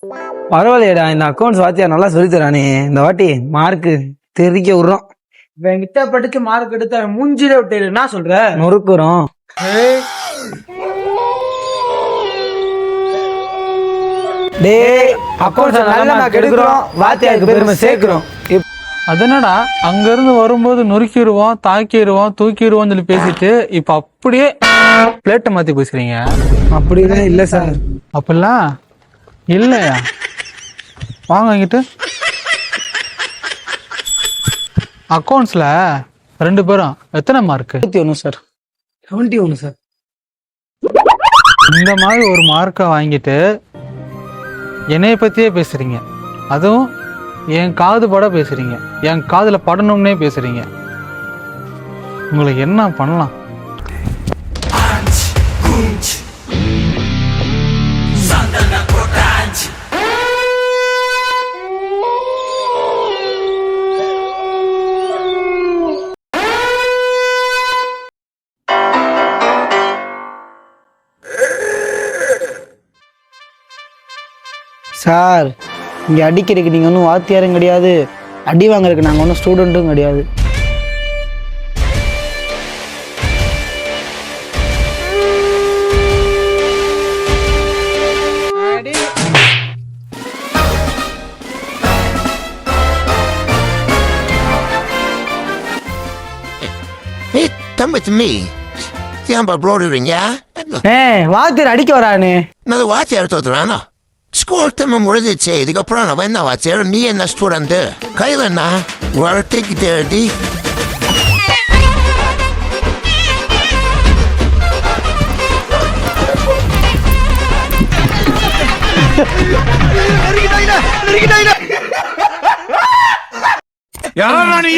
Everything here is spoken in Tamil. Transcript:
பரவாயில்லையடா, இந்த அக்கௌண்ட்ஸ் வாத்தியா நல்லா சொல்லி தரானே. இந்த வாட்டி மார்க்கு தெரிக்க விடுறோம். என்கிட்ட படிச்சு மார்க் எடுத்த மூஞ்சில விட்டு என்ன சொல்ற? நொறுக்குறோம். டேய், அக்கௌண்ட்ஸ் நல்ல மார்க் எடுக்கிறோம், வாத்தியாருக்கு பெருமை சேர்க்கிறோம். அதனடா அங்க இருந்து வரும்போது நொறுக்கிடுவோம், தாக்கிடுவோம், தூக்கிடுவோம் சொல்லி பேசிட்டு இப்ப அப்படியே பிளேட்டை மாத்தி பேசுறீங்க. அப்படிலாம் இல்ல சார். அப்படிலாம் இல்லையா? வாங்க இங்கிட்டு. அக்கௌண்ட்ஸ்ல 2 பேரும் எத்தனை மார்க்? 71 சார். 71 சார். இந்த மாதிரி ஒரு மார்க்கை வாங்கிட்டு என்னைய பத்தியே பேசுறீங்க. அதுவும் என் காது பட பேசுறீங்க, என் காதுல படணும்னே பேசுறீங்க. உங்களுக்கு என்ன பண்ணலாம்? சார், இங்கே அடிக்கிறதுக்கு நீங்கள் ஒன்றும் வாத்தியாரும் கிடையாது, அடி வாங்குறதுக்கு நாங்கள் ஒன்றும் ஸ்டூடெண்ட்டும் கிடையாது. Hey, come with me. ஏன்பா ப்ரோடுறீங்க? வாத்தியார் அடிக்க வரானே. நான் வாத்தியார் தோத்துறானா? ஸ்கூல் டைம் முடிஞ்சிச்சு. இதுக்கப்புறம் நான் என்ன வாத்தியார், நீ என்ன ஸ்டூடெண்ட்? கையில் என்ன வளர்த்திக்கிட்டு எழுதி யாரா நீ?